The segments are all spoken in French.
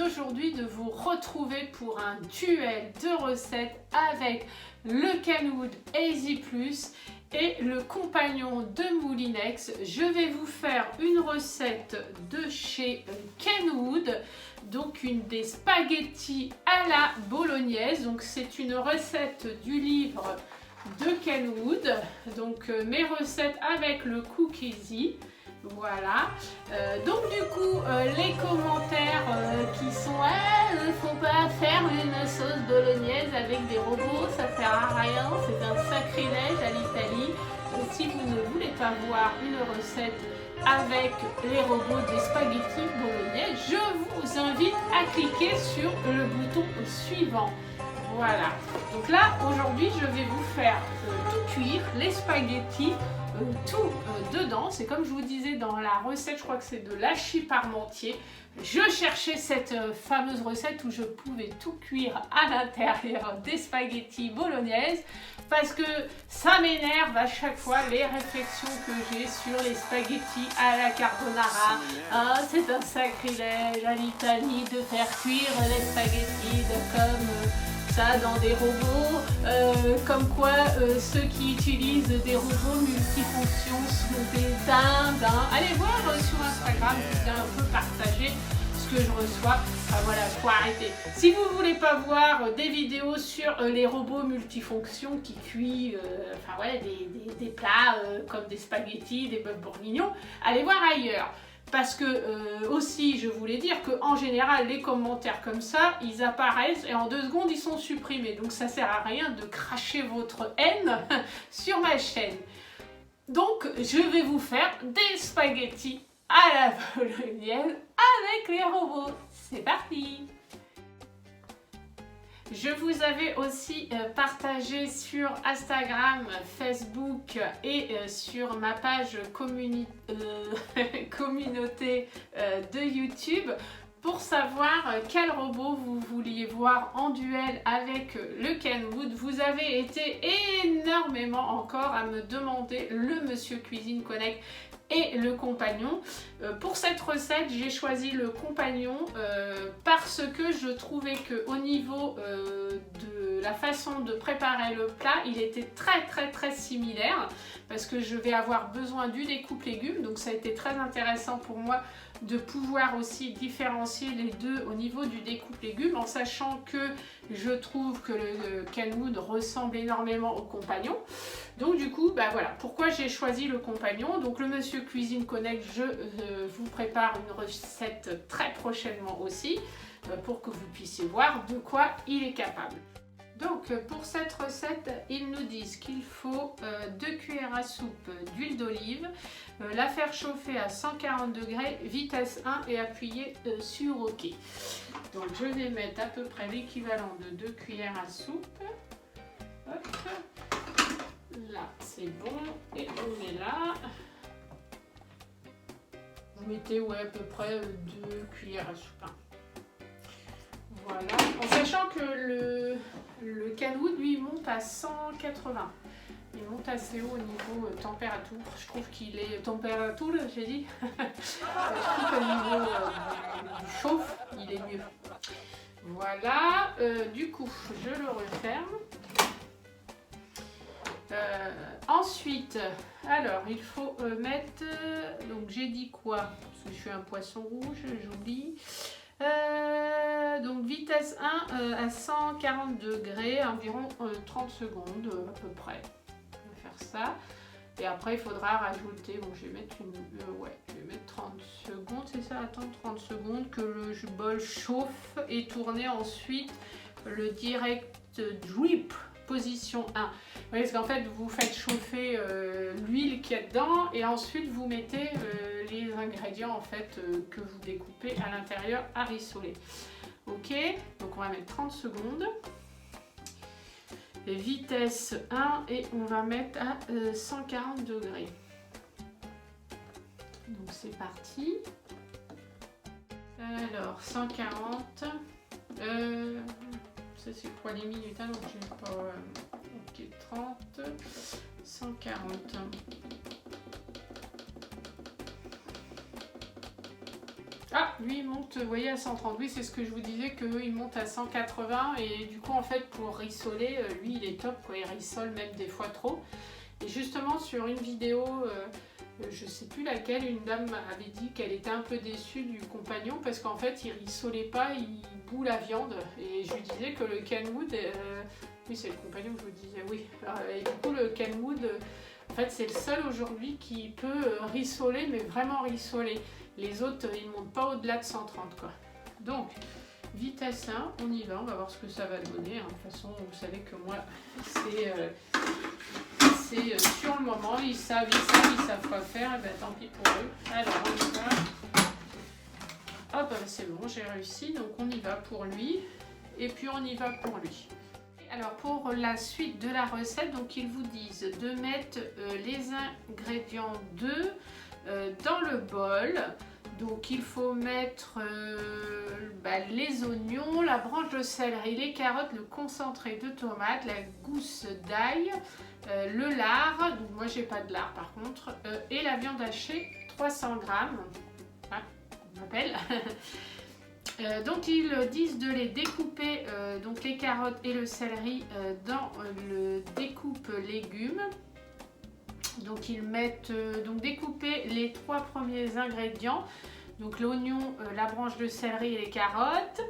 aujourd'hui de vous retrouver pour un duel de recettes avec le Kenwood Easy Plus et le compagnon de Moulinex. Je vais vous faire une recette de chez Kenwood, donc une des spaghettis à la bolognaise. Donc c'est une recette du livre de Kenwood, donc mes recettes avec le Cook Easy. Voilà, donc du coup les commentaires qui sont faut pas faire une sauce bolognaise avec des robots, ça sert à rien, c'est un sacrilège à l'Italie. Si vous ne voulez pas voir une recette avec les robots des spaghettis bolognaises, je vous invite à cliquer sur le bouton suivant. Voilà, donc là aujourd'hui je vais vous faire tout cuire, les spaghettis, tout dedans. C'est comme je vous disais dans la recette, je crois que c'est de l'hachis parmentier. Je cherchais cette fameuse recette où je pouvais tout cuire à l'intérieur des spaghettis bolognaises parce que ça m'énerve à chaque fois les réflexions que j'ai sur les spaghettis à la carbonara. Ah, c'est un sacrilège à l'Italie de faire cuire les spaghettis comme ça dans des robots, comme quoi ceux qui utilisent des robots multifonctions sont des dindes. Allez voir sur Instagram, je viens un peu partager ce que je reçois. Enfin voilà, faut arrêter. Si vous voulez pas voir des vidéos sur les robots multifonctions qui cuisent enfin ouais, des plats comme des spaghettis, des bœufs bourguignons, allez voir ailleurs. Parce que aussi, je voulais dire qu'en général, les commentaires comme ça, ils apparaissent et en 2 secondes, ils sont supprimés. Donc ça sert à rien de cracher votre haine sur ma chaîne. Donc, je vais vous faire des spaghettis à la bolognaise avec les robots. C'est parti! Je vous avais aussi partagé sur Instagram, Facebook et sur ma page communauté de YouTube pour savoir quel robot vous vouliez voir en duel avec le Kenwood. Vous avez été énormément encore à me demander le Monsieur Cuisine Connect et le compagnon. Pour cette recette, j'ai choisi le compagnon parce que je trouvais qu'au niveau de la façon de préparer le plat, il était très similaire parce que je vais avoir besoin du découpe légumes, donc ça a été très intéressant pour moi de pouvoir aussi différencier les deux au niveau du découpe légumes, en sachant que je trouve que le Kenwood ressemble énormément au compagnon. Donc du coup, bah voilà, pourquoi j'ai choisi le compagnon. Donc le Monsieur Cuisine Connect, je vous prépare une recette très prochainement aussi, pour que vous puissiez voir de quoi il est capable. Donc pour cette recette, ils nous disent qu'il faut 2 cuillères à soupe d'huile d'olive, la faire chauffer à 140 degrés, vitesse 1 et appuyer sur OK. Donc je vais mettre à peu près l'équivalent de 2 cuillères à soupe. Hop. Là c'est bon et on met là. Vous mettez ouais, à peu près 2 cuillères à soupe. Voilà, en sachant que le Kenwood lui monte à 180. Il monte assez haut au niveau température. Je trouve qu'il est température, j'ai dit. Je trouve qu'au niveau du chauffe, il est mieux. Voilà, du coup, je le referme. Ensuite, alors il faut mettre. Donc j'ai dit quoi? Parce que je suis un poisson rouge, j'oublie. Donc vitesse 1 à 140 degrés, environ 30 secondes à peu près. On va faire ça. Et après il faudra rajouter, bon je vais mettre je vais mettre 30 secondes, c'est ça, attendre 30 secondes que le bol chauffe et tourner ensuite le direct drip position 1. Oui, parce qu'en fait vous faites chauffer l'huile qu'il y a dedans et ensuite vous mettez les ingrédients en fait que vous découpez à l'intérieur à rissoler. Ok, donc on va mettre 30 secondes. Vitesse 1 et on va mettre à 140 degrés. Donc c'est parti. Alors 140. Ça c'est quoi les minutes, donc j'ai pas. Ok, 30, 140. Ah, lui il monte, vous voyez, à 130. Oui, c'est ce que je vous disais, qu'il monte à 180 et du coup en fait pour rissoler, lui il est top quoi, il rissole même des fois trop. Et justement sur une vidéo, je sais plus laquelle, une dame avait dit qu'elle était un peu déçue du compagnon parce qu'en fait il rissolait pas, il bout la viande. Et je lui disais que le Kenwood, oui c'est le compagnon que je vous disais, oui. Et du coup le Kenwood, en fait c'est le seul aujourd'hui qui peut rissoler, mais vraiment rissoler. Les autres ils montent pas au-delà de 130 quoi. Donc vitesse 1, on y va, on va voir ce que ça va donner. De toute façon vous savez que moi c'est sur le moment, ils savent quoi faire, et ben tant pis pour eux. Alors on y va. Hop, c'est bon, j'ai réussi, donc on y va pour lui, et puis on y va pour lui. Alors pour la suite de la recette, donc ils vous disent de mettre les ingrédients dans le bol. Donc il faut mettre les oignons, la branche de céleri, les carottes, le concentré de tomate, la gousse d'ail, le lard, donc moi j'ai pas de lard par contre, et la viande hachée 300 grammes, hein, on m'appelle. Donc ils disent de les découper, donc les carottes et le céleri dans le découpe légumes. Donc ils mettent découper les 3 premiers ingrédients, donc l'oignon, la branche de céleri et les carottes.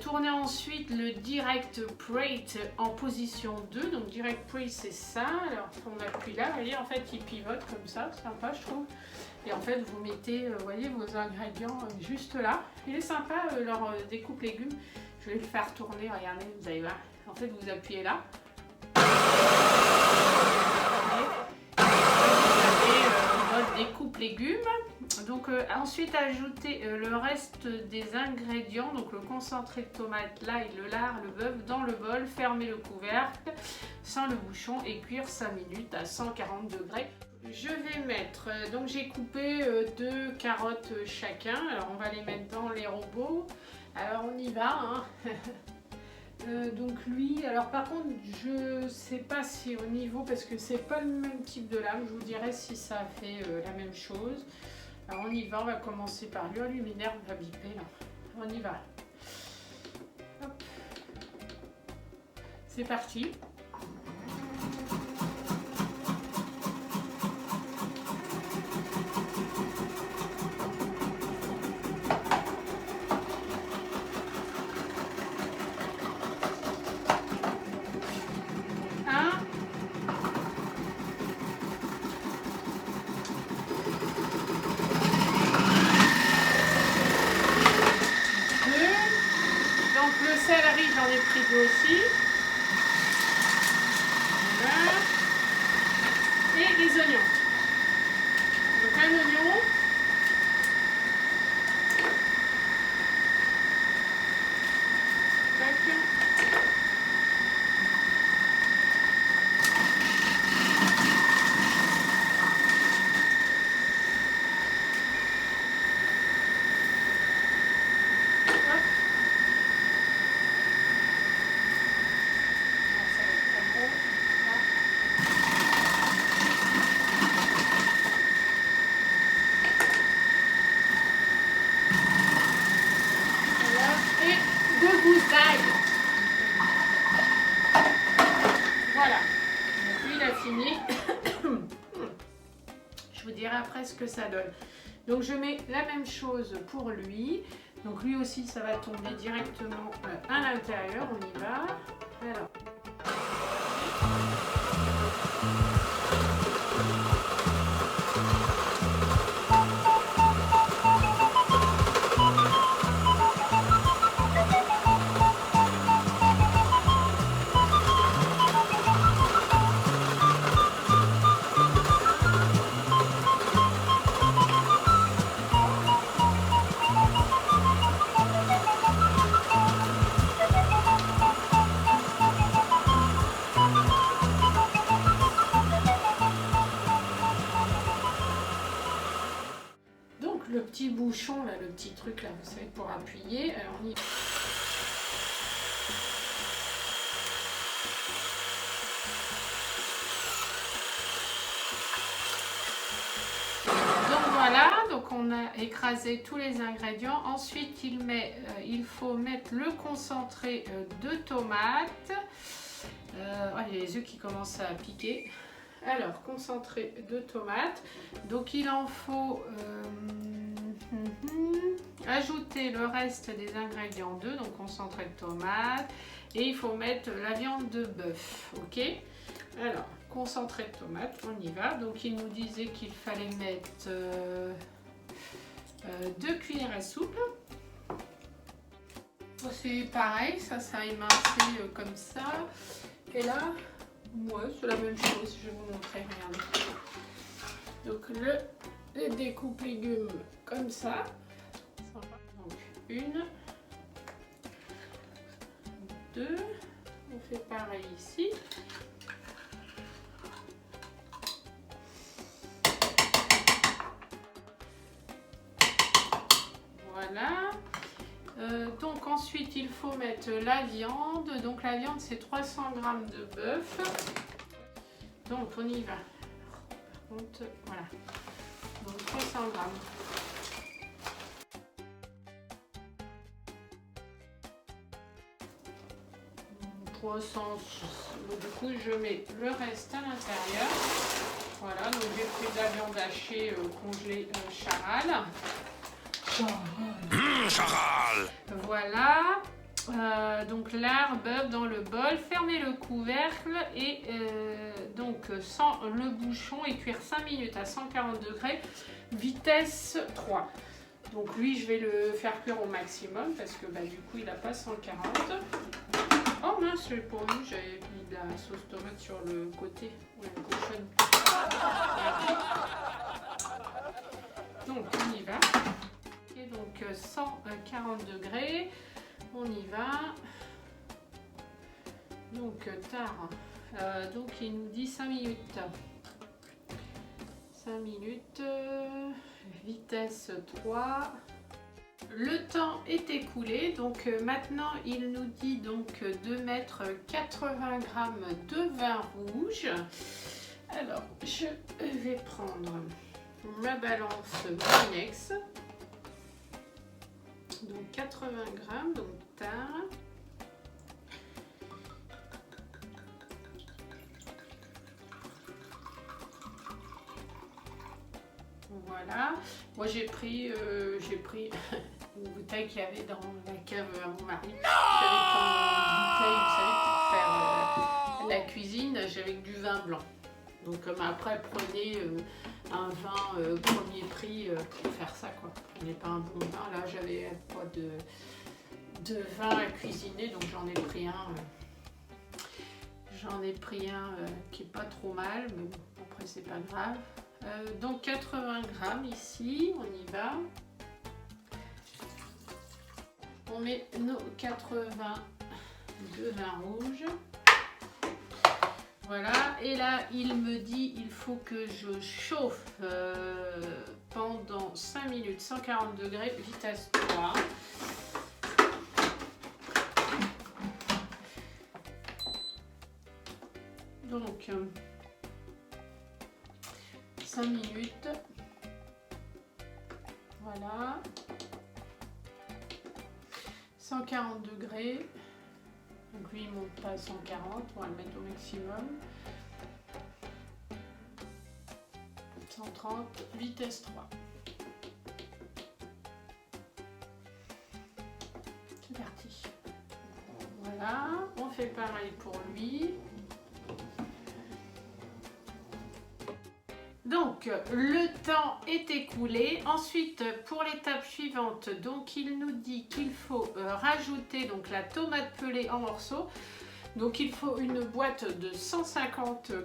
Tourner ensuite le direct plate en position 2. Donc direct plate c'est ça, alors on appuie là, vous voyez en fait il pivote comme ça, c'est sympa je trouve. Et en fait vous mettez vous voyez vos ingrédients juste là. Il est sympa leur découpe légumes. Je vais le faire tourner, regardez, vous allez voir. En fait vous appuyez là. Découpe légumes. Donc ensuite ajouter le reste des ingrédients, donc le concentré de tomate, l'ail, le lard, le bœuf dans le bol, fermer le couvercle sans le bouchon et cuire 5 minutes à 140 degrés. Je vais mettre, donc j'ai coupé 2 carottes chacun, alors on va les mettre dans les robots. Alors on y va hein. Donc lui, alors par contre je sais pas si au niveau, parce que c'est pas le même type de lame, je vous dirai si ça fait la même chose. Alors on y va, on va commencer par lui. Oh, luminaire, on va biper là. On y va. Hop. C'est parti. J'en ai pris 2 aussi. Voilà. Et les oignons. Donc un oignon. Tac. Voilà, donc lui il a fini. Je vous dirai après ce que ça donne. Donc je mets la même chose pour lui. Donc lui aussi ça va tomber directement à l'intérieur. On y va. Alors. Le petit bouchon là, le petit truc là, vous savez, pour appuyer. Alors on y... Donc voilà, donc on on a écrasé tous les ingrédients. Ensuite, il faut mettre le concentré de tomate. Oh, il y a les yeux qui commencent à piquer. Alors, concentré de tomate. Donc, il en faut ajouter le reste des ingrédients donc concentré de tomate. Et il faut mettre la viande de bœuf. Ok? Alors, concentré de tomate, on y va. Donc, il nous disait qu'il fallait mettre 2 cuillères à soupe. C'est pareil, ça émincé comme ça. Et là, ouais, c'est la même chose. Je vais vous montrer, regardez. Donc, le découpe légumes comme ça. Donc, 1, 2. On fait pareil ici. Voilà. Donc ensuite il faut mettre la viande. Donc la viande c'est 300 g de bœuf. Donc on y va. Par contre, voilà. Donc 300 g. 300. Du coup je mets le reste à l'intérieur. Voilà, donc j'ai pris de la viande hachée congelée Charal. Charal. Voilà, donc lard, bœuf dans le bol, fermez le couvercle et donc sans le bouchon et cuire 5 minutes à 140 degrés, vitesse 3. Donc lui je vais le faire cuire au maximum parce que du coup il n'a pas 140. Oh mince, j'ai pas vu, j'avais mis de la sauce tomate sur le côté. Ouais, cochonne. Donc on y va. Donc 140 degrés, on y va. Donc tard, donc il nous dit 5 minutes. 5 minutes, vitesse 3. Le temps est écoulé, donc maintenant il nous dit donc de mettre 80 g de vin rouge. Alors je vais prendre ma balance Moulinex. Donc 80 g, donc tard. Voilà. Moi j'ai pris une bouteille qu'il y avait dans la cave à mon mari. J'avais une bouteille, vous savez, pour faire la cuisine, j'avais du vin blanc. Donc après prenez un vin premier prix pour faire ça quoi. Prenez pas un bon vin. Là j'avais pas de vin à cuisiner donc j'en ai pris un. Qui est pas trop mal, mais bon, après c'est pas grave. Donc 80 g ici, on y va. On met nos 80 de vin rouge. Voilà, et là il me dit il faut que je chauffe pendant 5 minutes, 140 degrés, vitesse 3. Donc 5 minutes. Voilà. 140 degrés. Donc lui il monte pas à 140, on va le mettre au maximum. 130, vitesse 3. C'est parti. Voilà, on fait pareil pour lui. Donc le temps est écoulé. Ensuite pour l'étape suivante, donc il nous dit qu'il faut rajouter donc la tomate pelée en morceaux. Donc il faut une boîte de 150 g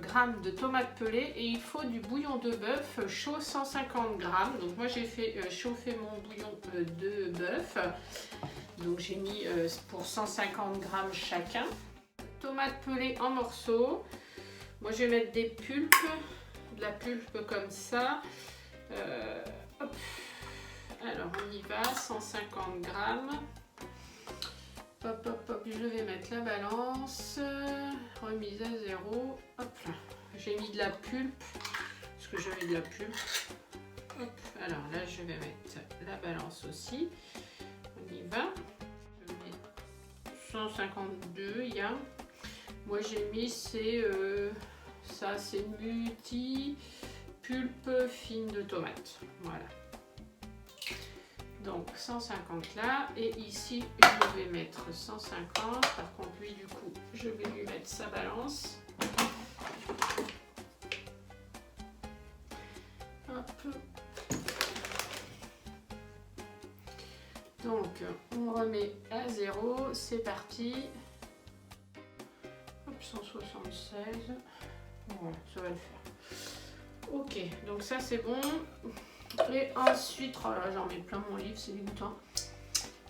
de tomates pelées et il faut du bouillon de bœuf chaud 150 g. Donc moi j'ai fait chauffer mon bouillon de bœuf. Donc j'ai mis pour 150 g chacun. Tomates pelées en morceaux. Moi je vais mettre des pulpes. De la pulpe comme ça. Hop. Alors on y va, 150 g. Hop, hop, hop, je vais mettre la balance. Remise à 0. Hop là. J'ai mis de la pulpe. Parce que j'avais de la pulpe. Hop, alors là, je vais mettre la balance aussi. On y va. Je mets 152, il y a. Moi, j'ai mis, c'est ça, c'est multi pulpe fine de tomate. Voilà. Donc 150 là, et ici je vais mettre 150. Par contre lui du coup je vais lui mettre sa balance. Hop. Donc on remet à 0, c'est parti. Hop, 176. Voilà, ça va le faire. Ok, donc ça c'est bon. Et ensuite, oh là, j'en mets plein mon livre, c'est dégoûtant.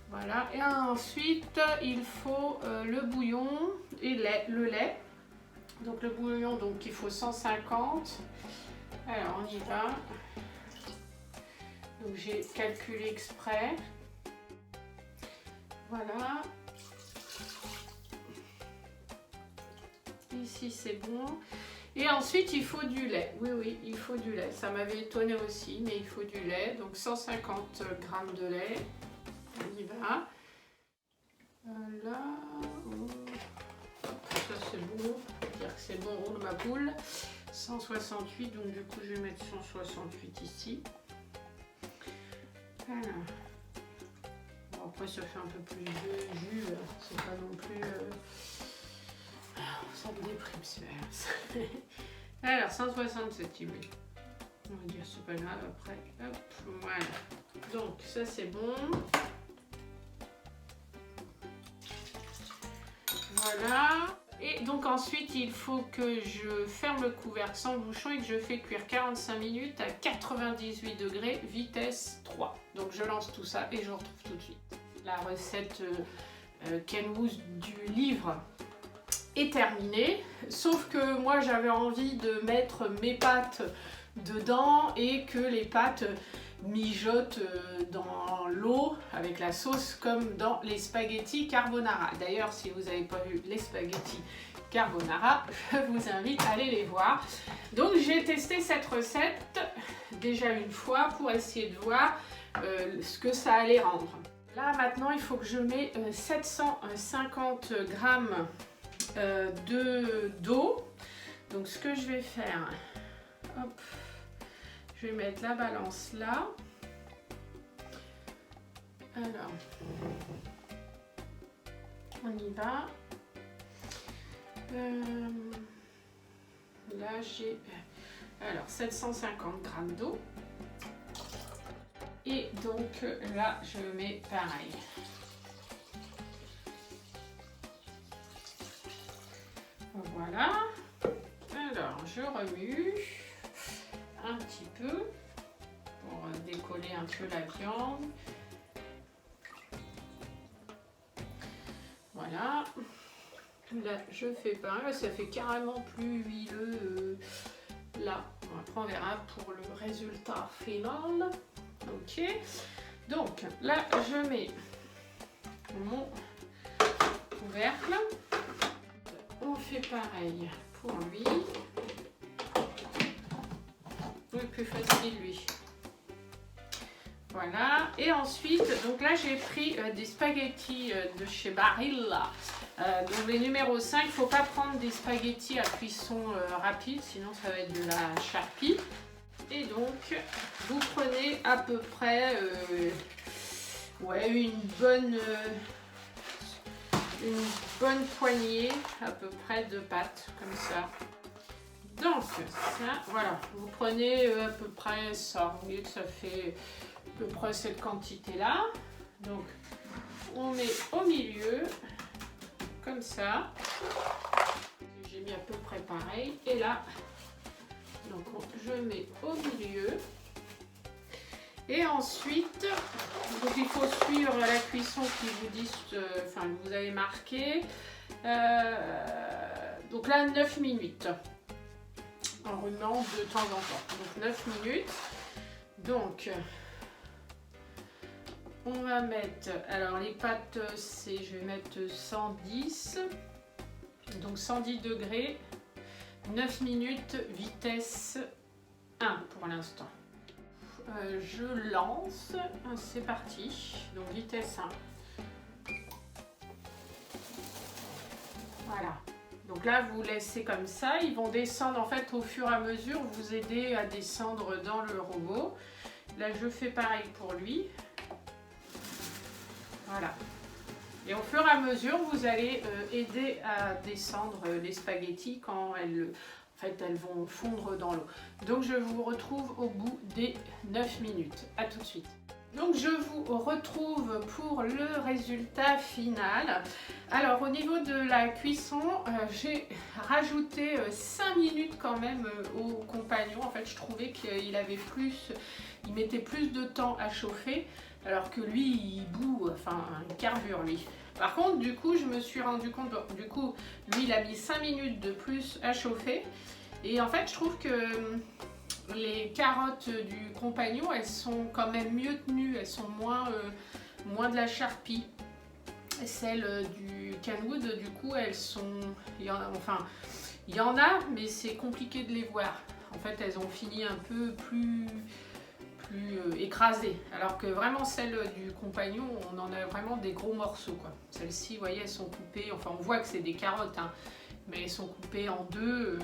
Voilà, et ensuite il faut le bouillon et le lait. Donc le bouillon, donc il faut 150. Alors on y va. Donc j'ai calculé exprès. Voilà. Ici c'est bon. Et ensuite, il faut du lait. Oui, oui, il faut du lait. Ça m'avait étonné aussi, mais il faut du lait. Donc 150 g de lait. On y va. Là. Ça c'est bon. C'est-à-dire que c'est bon, roule ma poule. 168, donc du coup, je vais mettre 168 ici. Voilà. Bon, après, ça fait un peu plus de jus. C'est pas non plus... Ça me déprime, c'est alors 167 il met. On va dire c'est pas grave après. Hop, voilà. Donc ça c'est bon. Voilà. Et donc ensuite il faut que je ferme le couvercle sans bouchon et que je fais cuire 45 minutes à 98 degrés, vitesse 3. Donc je lance tout ça et je retrouve tout de suite. La recette Kenwood du livre est terminée, sauf que moi j'avais envie de mettre mes pâtes dedans et que les pâtes mijotent dans l'eau avec la sauce comme dans les spaghettis carbonara. D'ailleurs, si vous n'avez pas vu les spaghettis carbonara, je vous invite à aller les voir. Donc j'ai testé cette recette déjà une fois pour essayer de voir ce que ça allait rendre. Là maintenant il faut que je mette 750 grammes d'eau. Donc ce que je vais faire, hop, je vais mettre la balance là. Alors, on y va. Là j'ai alors 750 grammes d'eau. Et donc là je mets pareil. Voilà. Alors, je remue un petit peu pour décoller un peu la viande. Voilà. Là, je fais pareil. Ça fait carrément plus huileux. Là, après on verra pour le résultat final. Ok. Donc, là, je mets mon couvercle. On fait pareil pour lui. Le plus facile lui. Voilà. Et ensuite, donc là j'ai pris des spaghettis de chez Barilla. Donc les numéros 5, il ne faut pas prendre des spaghettis à cuisson rapide, sinon ça va être de la charpie. Et donc vous prenez à peu près ouais, une bonne poignée à peu près de pâtes comme ça. Donc ça, voilà, vous prenez à peu près ça, vous voyez que ça fait à peu près cette quantité là. Donc on met au milieu comme ça. J'ai mis à peu près pareil. Et là, donc je mets au milieu. Et ensuite, donc il faut suivre la cuisson qui vous dit, enfin vous avez marqué. Donc là 9 minutes. En remuant de temps en temps. Donc 9 minutes. Donc on va mettre, alors les pâtes c'est, je vais mettre 110. Donc 110 degrés. 9 minutes, vitesse 1 pour l'instant. je lance, c'est parti, donc vitesse 1. Voilà, donc là vous laissez comme ça, ils vont descendre en fait au fur et à mesure, vous aider à descendre dans le robot. Là je fais pareil pour lui, voilà. Et au fur et à mesure vous allez aider à descendre les spaghettis quand elles vont fondre dans l'eau. Donc je vous retrouve au bout des 9 minutes. À tout de suite. Donc je vous retrouve pour le résultat final. Alors au niveau de la cuisson, j'ai rajouté 5 minutes quand même au compagnon. En fait je trouvais qu'il avait il mettait plus de temps à chauffer, alors que lui il bout, il carbure lui. Par contre du coup je me suis rendu compte, du coup lui il a mis 5 minutes de plus à chauffer. Et en fait je trouve que les carottes du compagnon, elles sont quand même mieux tenues, elles sont moins de la charpie. Celles du Kenwood, du coup, elles sont... il y en a, mais c'est compliqué de les voir. En fait, elles ont fini un peu plus écrasées. Alors que vraiment, celles du compagnon, on en a vraiment des gros morceaux, quoi. Celles-ci, vous voyez, elles sont coupées, enfin, on voit que c'est des carottes, hein, mais elles sont coupées en deux.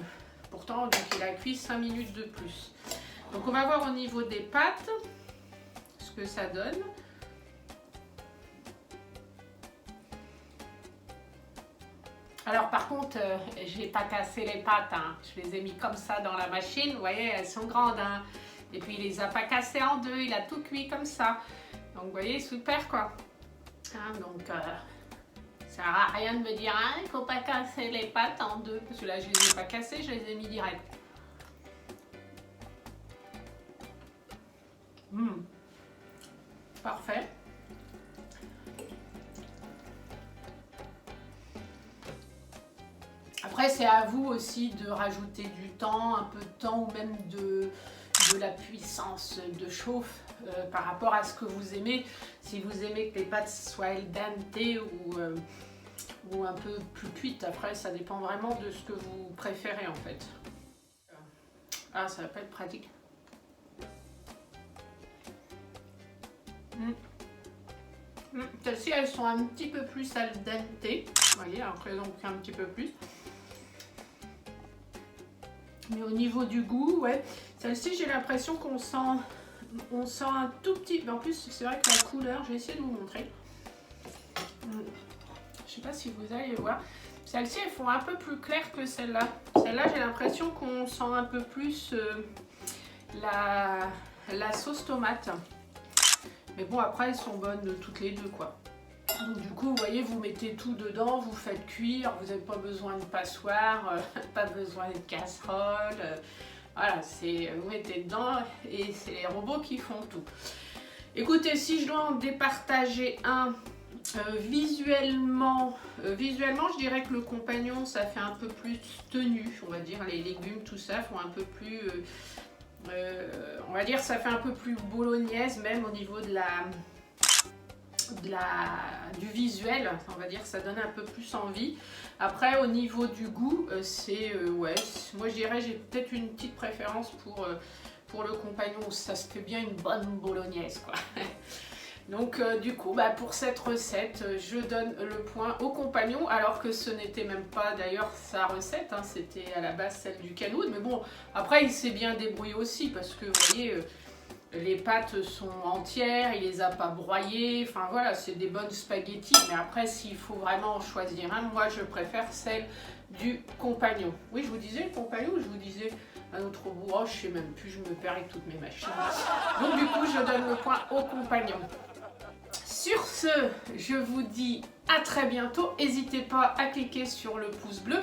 Pourtant, donc, il a cuit 5 minutes de plus. Donc, on va voir au niveau des pâtes ce que ça donne. Alors, par contre, j'ai pas cassé les pâtes. Hein. Je les ai mis comme ça dans la machine. Vous voyez, elles sont grandes. Hein. Et puis, il les a pas cassées en deux. Il a tout cuit comme ça. Donc, vous voyez, super quoi. Hein, donc, ça sert à rien de me dire, hein, il faut pas casser les pâtes en deux. Parce que là, je les ai pas cassées, je les ai mis direct. Parfait. Après, c'est à vous aussi de rajouter du temps, un peu de temps ou même de la puissance de chauffe par rapport à ce que vous aimez. Si vous aimez que les pâtes soient al dente ou un peu plus cuites, après ça dépend vraiment de ce que vous préférez en fait. Ah, ça va pas être pratique. Celles-ci, elles sont un petit peu plus al dente. Vous voyez, après donc un petit peu plus. Mais au niveau du goût, ouais, celle-ci, j'ai l'impression qu'on sent un tout petit... En plus, c'est vrai que la couleur, je vais essayer de vous montrer. Je sais pas si vous allez voir. Celles-ci, elles font un peu plus clair que celle-là. Celle-là, j'ai l'impression qu'on sent un peu plus la sauce tomate. Mais bon, après, elles sont bonnes toutes les deux, quoi. Donc, du coup, vous voyez, vous mettez tout dedans, vous faites cuire, vous n'avez pas besoin de passoire, pas besoin de casserole. Voilà, vous mettez dedans et c'est les robots qui font tout. Écoutez, si je dois en départager un, visuellement, je dirais que le compagnon, ça fait un peu plus tenu, on va dire, les légumes, tout ça, font un peu plus... on va dire ça fait un peu plus bolognaise, même au niveau du visuel, on va dire ça donne un peu plus envie. Après au niveau du goût, ouais, moi je dirais j'ai peut-être une petite préférence pour le compagnon, ça se fait bien une bonne bolognaise quoi. Donc du coup pour cette recette je donne le point au compagnon, alors que ce n'était même pas d'ailleurs sa recette, hein, c'était à la base celle du Kenwood, mais bon après il s'est bien débrouillé aussi parce que vous voyez les pâtes sont entières, il les a pas broyées, enfin voilà, c'est des bonnes spaghettis, mais après s'il faut vraiment en choisir un, moi je préfère celle du compagnon. Oui, je vous disais le compagnon, je vous disais un autre bout, oh, je sais même plus, je me perds avec toutes mes machines. Donc du coup, je donne le point au compagnon. Sur ce, je vous dis à très bientôt. N'hésitez pas à cliquer sur le pouce bleu,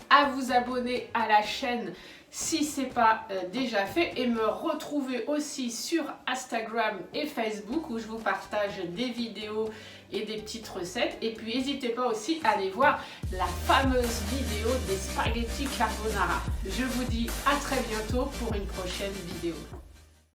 à vous abonner à la chaîne si ce n'est pas déjà fait, et me retrouver aussi sur Instagram et Facebook où je vous partage des vidéos et des petites recettes. Et puis n'hésitez pas aussi à aller voir la fameuse vidéo des spaghettis carbonara. Je vous dis à très bientôt pour une prochaine vidéo.